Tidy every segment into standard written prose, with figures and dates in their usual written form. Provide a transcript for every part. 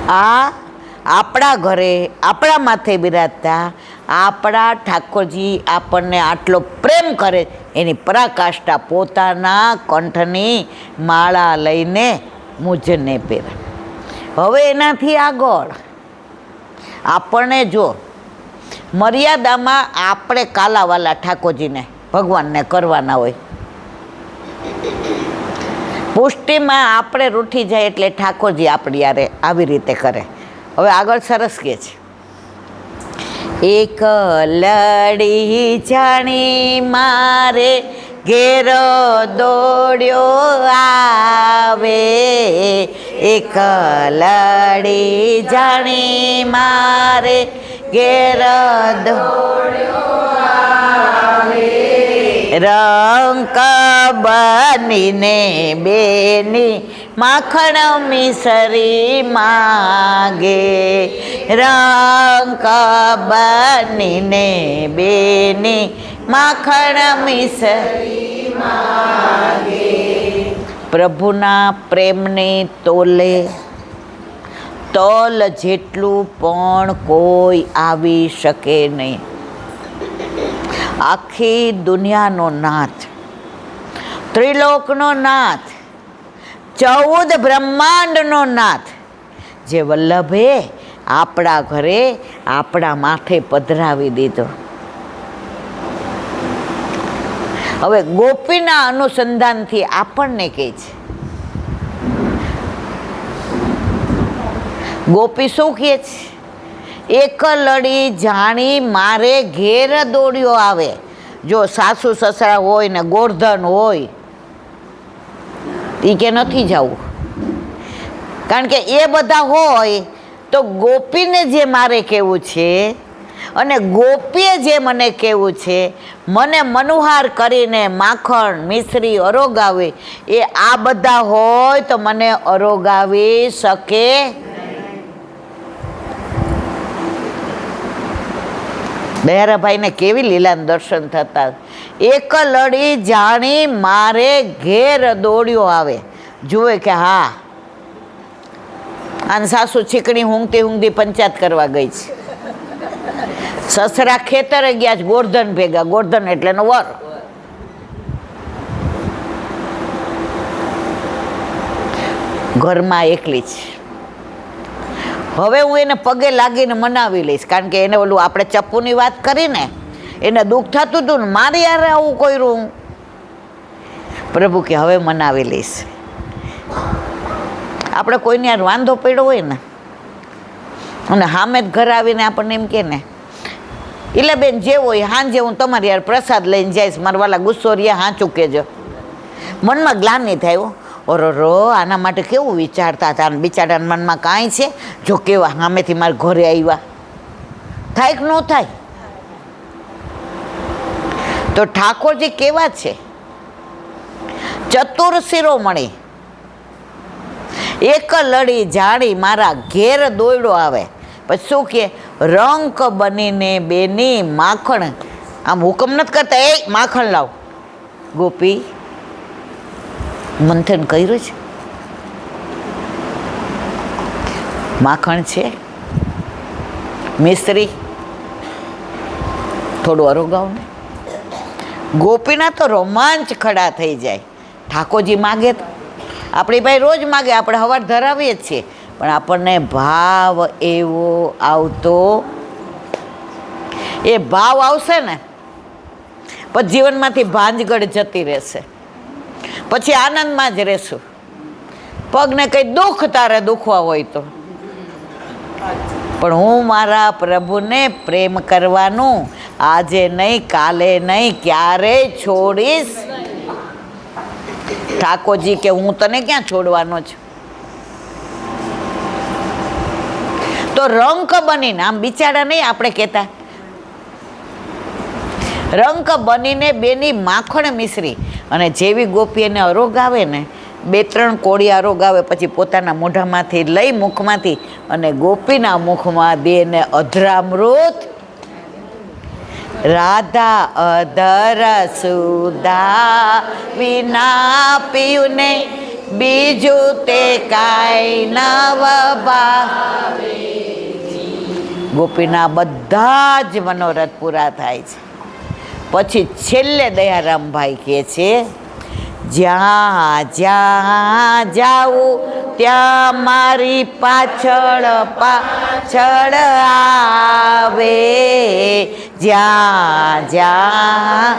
આ આપણા ઘરે આપણા માથે બિરાજતા આપણા ઠાકોરજી આપણને આટલો પ્રેમ કરે, એની પરાકાષ્ઠા પોતાના કંઠની માળા લઈને મુજને પહેરે. હવે એનાથી આગળ આપણને જો મર્યાદામાં આપણે કાલાવાલા ઠાકોરજીને ભગવાનને કરવાના હોય, પુષ્ટિમાં આપણે રૂઠી જાય એટલે ઠાકોરજી આપણી યારે આવી રીતે કરે. હવે આગળ સરસ કહે છે, એક લડી જાણી મારે ઘેર દોડ્યો આવે, એક લડી જાણી મારે ઘેર દોડ્યો આવે, રંક બનીને બેની માખણ મિસરી માગે, રંક બનીને બેની માખણ મિસરી માગે. પ્રભુના પ્રેમની તોલે તોલ જેટલું પણ કોઈ આવી શકે નહીં. આખી દુનિયાનો નાથ, ત્રિલોકનો નાથ, 14 બ્રહ્માંડનો નાથ, જે વલ્લભે આપણા ઘરે આપણા માથે પધરાવી દીધો. હવે ગોપીના અનુસંધાનથી આપણને કહે છે, ગોપી શું કહે છે? એક લડી જાણી મારે ઘેર દોડ્યો આવે. જો સાસુ સસરા હોય ને ગોરધન હોય એ કે નથી જવું, કારણ કે એ બધા હોય તો ગોપીને જે મારે કહેવું છે અને ગોપીએ જે મને કહેવું છે, મને મનુહાર કરીને માખણ મિશ્રી અરોગાવે, એ આ બધા હોય તો મને અરોગાવી શકે. દયારાભાઈને કેવી લીલાના દર્શન થતા. એક લડી જાણી મારે ઘેર દોડ્યો આવે. જુએ કે હા આન સાસુ છીકણી ઊંઘતી ઊંઘતી પંચાયત કરવા ગઈ છે, સસરા ખેતરે ગયા છે ગોરધન ભેગા, ગોરધન એટલે એનો વર. ઘરમાં એકલી છે. હવે હું એને પગે લાગીને મનાવી લઈશ, કારણ કે એને ઓલું આપણે ચપ્પુની વાત કરીને એને દુઃખ થતું હતું ને મારી યારે આવું કર્યું. પ્રભુ કે હવે મનાવી લઈશ. આપણે કોઈને યાર વાંધો પડ્યો હોય ને અને સામે જ ઘર આવીને આપણને એમ કે ને, એટલે બેન જે હોય હાંજે હું તમારી યાર પ્રસાદ લઈને જઈશ, મારા વાલા ગુસ્સો રહ્યા હાંચું કહેજો. મનમાં ગ્લાનિ થાય, ઓરો આના માટે કેવું વિચારતા હતા, બિચારાના મનમાં કાંઈ છે, જો કેવા સામેથી મારા ઘરે આવ્યા, થાય કે ન થાય? તો ઠાકોરજી કેવા છે? ચતુર શિરોમણી. એક લડી જાણી મારા ઘેર દોડ્યો આવે. પછી શું કે? રંક બનીને બેની માખણ. આમ હુકમ નથી કરતા, એ માખણ લાવ. ગોપી મંથન કર્યું છે, માખણ છે, મિશ્રી થોડું અરોગાવ ને. ગોપીના તો રોમાંચ ખડા થઈ જાય. ઠાકોરજી માગે તો આપણી ભાઈ રોજ માગે, આપણે હવાર ધરાવીએ જ છીએ, પણ આપણને ભાવ એવો આવતો, એ ભાવ આવશે ને પછી જીવનમાંથી ભાંજગઢ જતી રહેશે, પછી આનંદમાં જ રહેશું. પગને કંઈ દુઃખ તારે દુખવા હોય તો, પણ હું મારા પ્રભુને પ્રેમ કરવાનું આજે નહીં, કાલે નહીં, ક્યારેય છોડીશ. ઠાકોરજી કે હું તને ક્યાં છોડવાનો છું? તો રંક બનીને, આમ બિચારા નહીં આપણે કહેતા, રંક બનીને બેની માખણ મિશ્રી. અને જેવી ગોપી એને અરોગાવે ને, 2-3 કોળી અરોગાવે, પછી પોતાના મોઢામાંથી લઈ મુખમાંથી અને ગોપીના મુખમાં દેને અધરામૃત. રાધા અધર સુધા વિના પીયું ને, બીજું તે કાંઈ નવ બા. ગોપીના બધા જ મનોરથ પૂરા થાય છે. પછી છેલ્લે દયારામભાઈ કહે છે, જ્યાં જ્યાં જાઉં ત્યાં મારી પાછળ પાછળ આવે, જ્યાં જ્યાં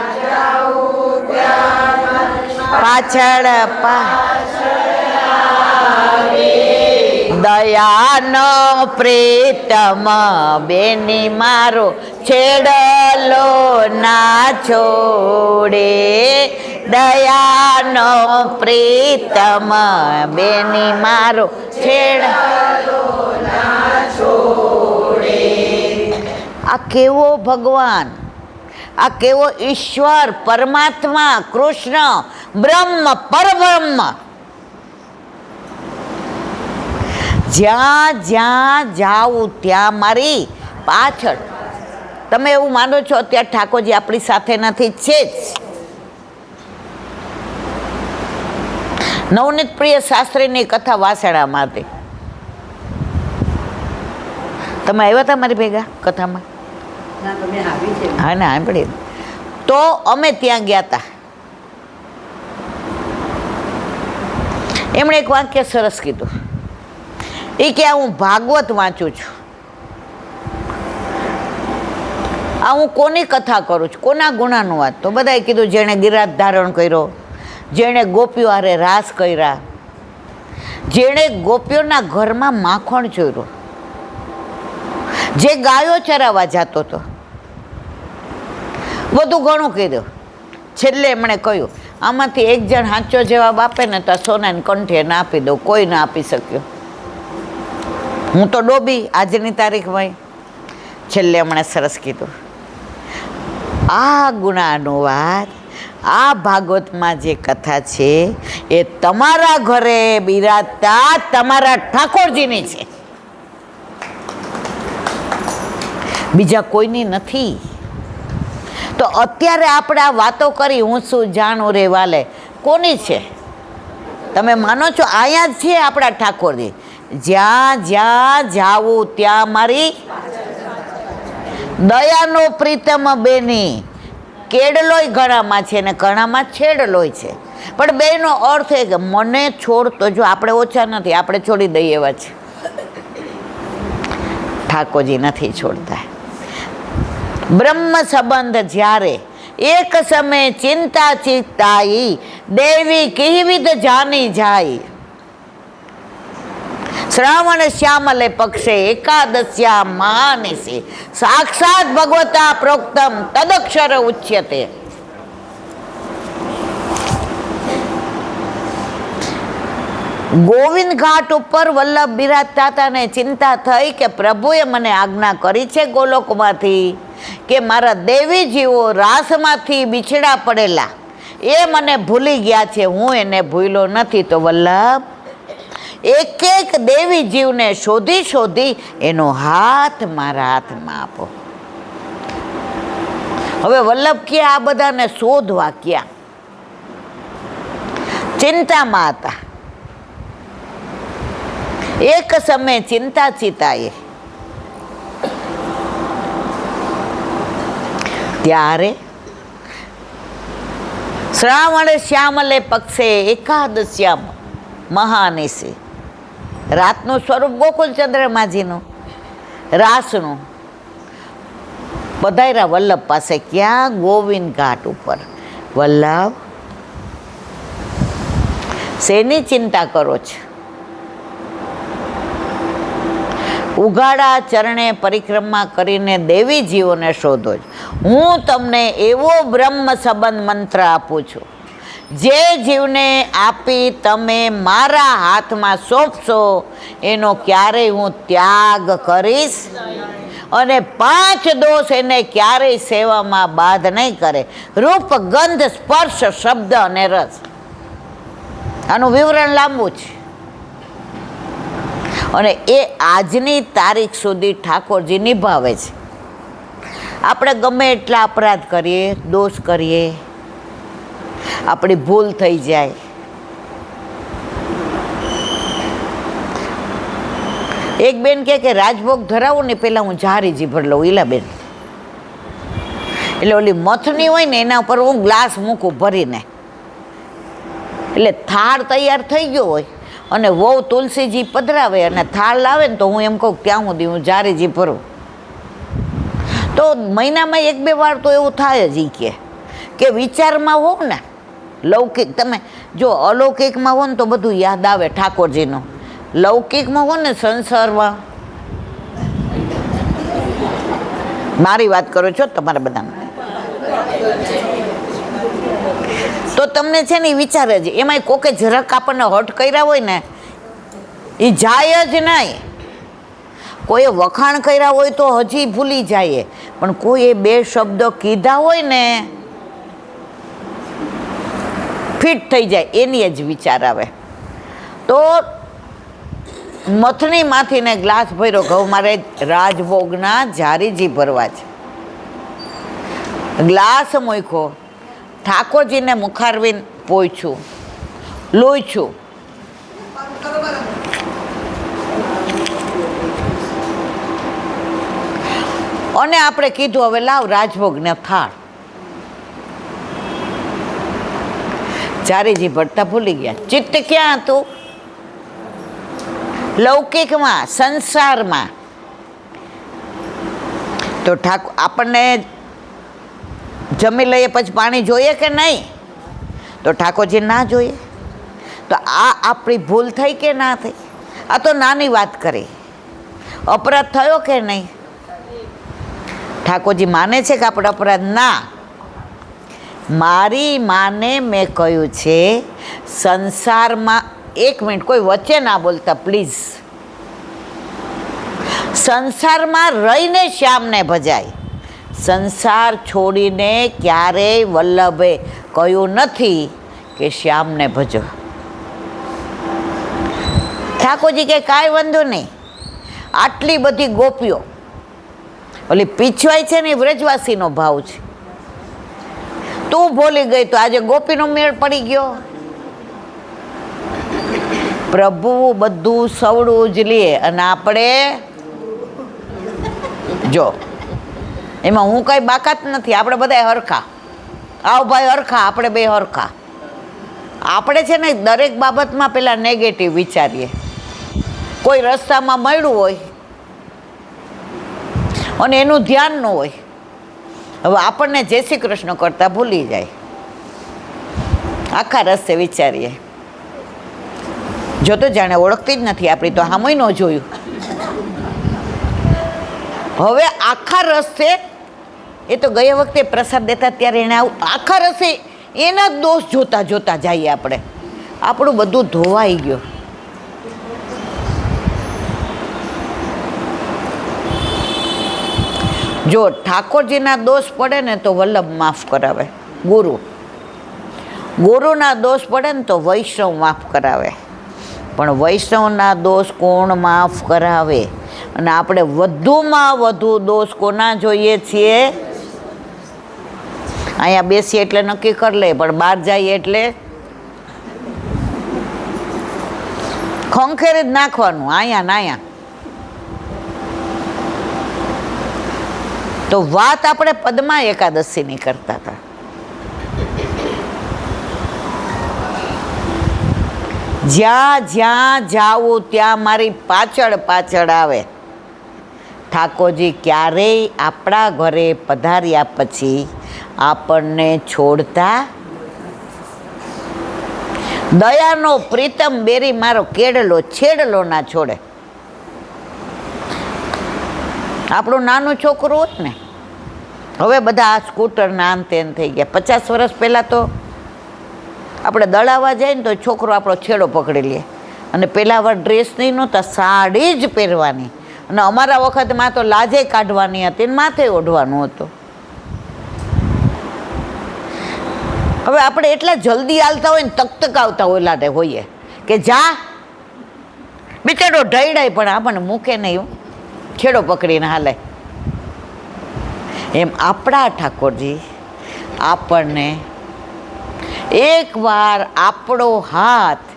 પાછળ દયાનો પ્રીતમ બેની મારો છેડલો ના છોડે, દયાનો પ્રીતમ બેની મારો છેડલો ના છોડે. આ કેવો ભગવાન, આ કેવો ઈશ્વર, પરમાત્મા, કૃષ્ણ, બ્રહ્મ, પરબ્રહ્મ, જ્યાં જ્યાં જાઉં ત્યાં મારી પાછળ. તમે એવું માનો છો અત્યારે ઠાકોરજી આપણી સાથે નથી? છે જ. નવનીત પ્રિય શાસ્ત્રીની કથા વાસણામાં હતી. તમે આવ્યા હતા મારી ભેગા કથામાં? હા ને, સાંભળી. તો અમે ત્યાં ગયા હતા. એમણે એક વાક્ય સરસ કીધું. એ કે આ હું ભાગવત વાંચું છું, આ હું કોની કથા કરું છું, કોના ગુણાનું વાત? તો બધાએ કીધું જેણે ગિરાજ ધારણ કર્યો, જેણે ગોપીઓ હારે રાસ કર્યા, જેણે ગોપીઓના ઘરમાં માખણ ચોર્યું, જે ગાયો ચરાવવા જતો હતો, બધું ઘણું કીધું. છેલ્લે એમણે કહ્યું, આમાંથી એક જણ સાચો જવાબ આપે ને તો સોનાની કંઠે ના આપી દઉં. કોઈ ના આપી શક્યો. હું તો ડોબી આજની તારીખમાં. છેલ્લે હમણાં સરસ કીધું, આ ગુણાનુવાદ, આ ભાગવતમાં જે કથા છે એ તમારા ઘરે બિરાજતા તમારા ઠાકોરજીની છે, બીજા કોઈની નથી. તો અત્યારે આપણે આ વાતો કરી, હું શું જાણું રે વાલે, કોની છે? તમે માનો છો? અહીંયા જ છે આપણા ઠાકોરજી. જ્યાં જ્યાં જાવું ત્યાં મારી દયાનો પ્રીતમ બેની. કેડલોય ઘણામાં છે ને ઘણામાં છેડલોય છે, પણ બેનો અર્થ એ કે મને છોડતો. જો આપણે ઓછા નથી, આપણે છોડી દઈએ એવા છે. ઠાકોરજી નથી છોડતા. બ્રહ્મ સંબંધ જ્યારે એક સમય ચિંતા ચિત્તાઈ, દેવી કીવિધ જાની જાય. શ્રાવણ શ્યામલે પક્ષે એકાદશ્યા મહાનિશી, સાક્ષાત ભગવતા પ્રોક્તમ તદક્ષર ઉચ્યતે. ગોવિંદ ઘાટ ઉપર વલ્લભ બિરાજતા હતા ને ચિંતા થઈ કે પ્રભુએ મને આજ્ઞા કરી છે ગોલોકમાંથી કે મારા દેવી જીવો રાસમાંથી બિછડા પડેલા એ મને ભૂલી ગયા છે, હું એને ભૂલ્યો નથી. તો વલ્લભ એક એક દેવી જીવને શોધી શોધી એનો હાથ મારા હાથમાં આપો. હવે વલ્લભ ક્યાં આ બધાને શોધવા ક્યાં? ચિંતામાં હતા. એક સમય ચિંતા ચિતાએ, ત્યારે શ્રાવણ શ્યામલે પક્ષે એકાદશ્યામ મહાનિશી, રાતનું સ્વરૂપ ગોકુલચંદ્રમાજીનું, રાસનું, પધાર્યા વલ્લભ પાસે. ક્યાં? ગોવિંદ ઘાટ ઉપર. વલ્લભ, શેની ચિંતા કરો છો? ઉઘાડા ચરણે પરિક્રમા કરીને દેવી જીવોને શોધો છો. હું તમને એવો બ્રહ્મ સંબંધ મંત્ર આપું છું, જે જીવને આપી તમે મારા હાથમાં સોંપશો એનો ક્યારેય હું ત્યાગ કરીશ, અને 5 દોષ એને ક્યારેય સેવામાં બાધ નહીં કરે. રૂપ, ગંધ, સ્પર્શ, શબ્દ અને રસ. આનું વિવરણ લાંબુ છે, અને એ આજની તારીખ સુધી ઠાકોરજી નિભાવે છે. આપણે ગમે એટલા અપરાધ કરીએ, દોષ કરીએ, આપણી ભૂલ થઈ જાય, એક બેન કે રાજભોગ ધરાવું ને પહેલાં હું જારી જીભર લઉં. ઈલા બેન, એટલે ઓલી મથની હોય ને એના ઉપર હું ગ્લાસ મૂકું ભરીને, એટલે થાળ તૈયાર થઈ ગયો હોય અને વહુ તુલસીજી પધરાવે અને થાળ લાવે ને તો હું એમ કહું ત્યાં સુધી હું જારીજી ભરું. તો મહિનામાં 1-2 વાર તો એવું થાય જ કે વિચારમાં હોવ ને, લૌકિક તમે જો અલૌકિકમાં હો ને તો બધું યાદ આવે ઠાકોરજીનું, લૌકિકમાં હો ને સંસારમાં, મારી વાત કરો છો તમારે બધાને, તો તમને છે ને એ વિચારે જ, એમાંય કોકે જરાક આપણને હટ કર્યા હોય ને એ જાય જ નહીં. કોઈએ વખાણ કર્યા હોય તો હજી ભૂલી જાય, પણ કોઈએ 2 શબ્દો કીધા હોય ને ફિટ થઈ જાય, એની જ વિચાર આવે. તો મથણીમાંથી ને ગ્લાસ ભર્યો, ઘઉં મારે રાજભોગના જારીજી ભરવા છે. ગ્લાસ મૂક્યો, ઠાકોરજીને મુખારવીને પોઈછું, લોહીછું. અને આપણે કીધું હવે લાવ રાજભોગને થાળ. જારીજી ભરતા ભૂલી ગયા. ચિત્ત ક્યાં હતું? લૌકિકમાં, સંસારમાં. તો આપણને જમી લઈએ પછી પાણી જોઈએ કે નહીં? તો ઠાકોરજી ના જોઈએ. તો આ આપણી ભૂલ થઈ કે ના થઈ? આ તો નાની વાત કરી, અપરાધ થયો કે નહીં? ઠાકોરજી માને છે કે આપણે અપરાધ? ના. મારી માને મેં કહ્યું છે સંસારમાં, 1 મિનિટ કોઈ વચ્ચે ના બોલતા પ્લીઝ. સંસારમાં રહીને શ્યામને ભજાય, સંસાર છોડીને ક્યારેય વલ્લભે કહ્યું નથી કે શ્યામને ભજો. ઠાકોરજી કે કાંઈ વાંધો નહીં, આટલી બધી ગોપીઓ, ઓલી પીછવાય છે ને એ વ્રજવાસીનો ભાવ છે, તું ભૂલી ગઈ તો આજે ગોપીનો મેળ પડી ગયો. પ્રભુ બધું સવડું જ લે અને આપણે જો એમાં હું કઈ બાકાત નથી, આપણે બધા હરખા. આવ ભાઈ હરખા, આપણે 2 હરખા. આપણે છે ને દરેક બાબતમાં પેલા નેગેટિવ વિચારીએ. કોઈ રસ્તામાં મળ્યું હોય અને એનું ધ્યાન ન હોય, હવે આપણને જય શ્રી કૃષ્ણ કરતા ભૂલી જાય, આખા રસ્તે વિચારીએ. જો તો જાણે ઓળખતી જ નથી આપણી, તો હામય ન જોયું. હવે આખા રસ્તે, એ તો ગયા વખતે પ્રસાદ દેતા ત્યારે એને આખા રસ્તે એના જ દોષ જોતા જોતા જઈએ આપણે. આપણું બધું ધોવાઈ ગયું. જો ઠાકોરજીના દોષ પડે ને તો વલ્લભ માફ કરાવે, ગુરુના દોષ પડે ને તો વૈષ્ણવ માફ કરાવે. પણ વૈષ્ણવના દોષ કોણ માફ કરાવે? અને આપણે વધુમાં વધુ દોષ કોના જોઈએ છીએ? અહીંયા બેસીએ એટલે નક્કી કરી લે, પણ બહાર જઈએ એટલે ખંખેરી જ નાખવાનું અહીંયા ના અહીંયા. તો વાત આપણે પદ્મા એકાદશીની કરતા હતા. જ્યાં જ્યાં જાવું ત્યાં મારી પાછળ પાછળ આવે. ઠાકોરજી ક્યારેય આપણા ઘરે પધાર્યા પછી આપણને છોડતા. દયાનો પ્રીતમ બેરી મારો કેડલો છેડલો ના છોડે. આપણું નાનું છોકરું હોય ને, હવે બધા આ સ્કૂટર ના આમ તેમ થઈ ગયા. 50 વર્ષ પહેલાં તો આપણે દળાવવા જાય ને તો છોકરો આપણો છેડો પકડી લે. અને પહેલાં વાર ડ્રેસ નહીં નહોતા, સાડી જ પહેરવાની. અને અમારા વખતમાં તો લાજે કાઢવાની હતી ને માથે ઓઢવાનું હતું. હવે આપણે એટલા જલ્દી હાલતા હોય ને તકતકાવતા ઓલાટે હોઈએ કે જા બિચારો ઢળાય પણ આપણને મૂકે નહીં, છેડો પકડીને હાલે. એમ આપણા ઠાકોરજી આપણને એકવાર આપણો હાથ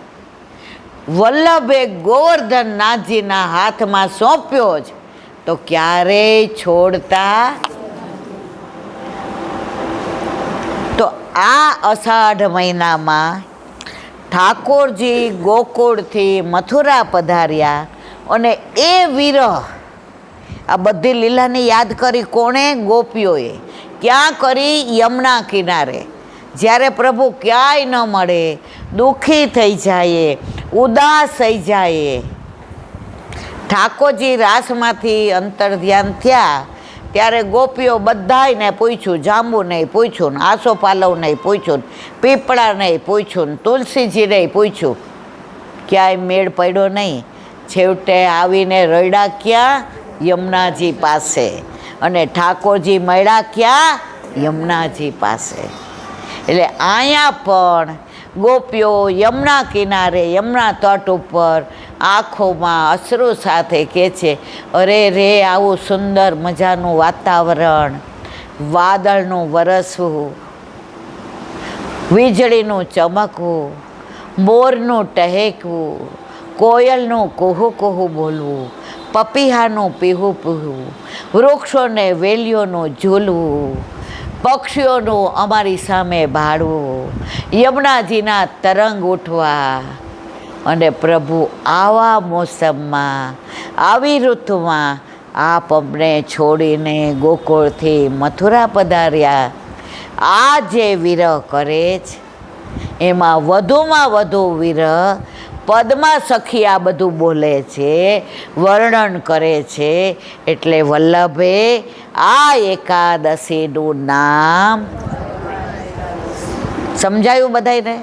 વલ્લભે ગોવર્ધનનાથજીના હાથમાં સોંપ્યો જ તો ક્યારેય છોડતા. તો આ અષાઢ મહિનામાં ઠાકોરજી ગોકુળથી મથુરા પધાર્યા અને એ વિરહ, આ બધી લીલાને યાદ કરી કોણે? ગોપીઓએ. ક્યાં કરી? યમુના કિનારે. જ્યારે પ્રભુ ક્યાંય ન મળે, દુઃખી થઈ જાય, ઉદાસ થઈ જાય, ઠાકોરજી રાસમાંથી અંતર ધ્યાન થયા ત્યારે ગોપીઓ બધાયને પૂછ્યું, જાંબુ નહીં પૂછ્યું, ને આસોપાલવ નહીં પૂછ્યું, પીપળા નહીં પૂછ્યું, તુલસીજી નહીં પૂછ્યું, ક્યાંય મેળ પડ્યો નહીં. છેવટે આવીને રડ્યા ક્યાં? યમુનાજી પાસે. અને ઠાકોરજી મળ્યા ક્યાં? યમુનાજી પાસે. એટલે અહીંયા પણ ગોપીઓ યમુના કિનારે, યમુના તટ ઉપર આંખોમાં અશ્રુ સાથે કહે છે, અરે રે આવું સુંદર મજાનું વાતાવરણ, વાદળનું વરસવું, વીજળીનું ચમકવું, મોરનું ટહેકવું, કોયલનું કુહુ કુહુ બોલવું, પપીહાનું પીહું પીહું, વૃક્ષોને વેલીઓનું ઝૂલવું, પક્ષીઓનું અમારી સામે ભાડવું, યમુનાજીના તરંગ ઉઠવા. અને પ્રભુ આવા મોસમમાં, આવી ઋતુમાં આપ અમને છોડીને ગોકુળથી મથુરા પધાર્યા. આ જે વિરહ કરે છે એમાં વધુમાં વધુ વિરહ પદમાં સખી આ બધું બોલે છે, વર્ણન કરે છે. એટલે વલ્લભે આ એકાદશીનું નામ સમજાયું બધાને?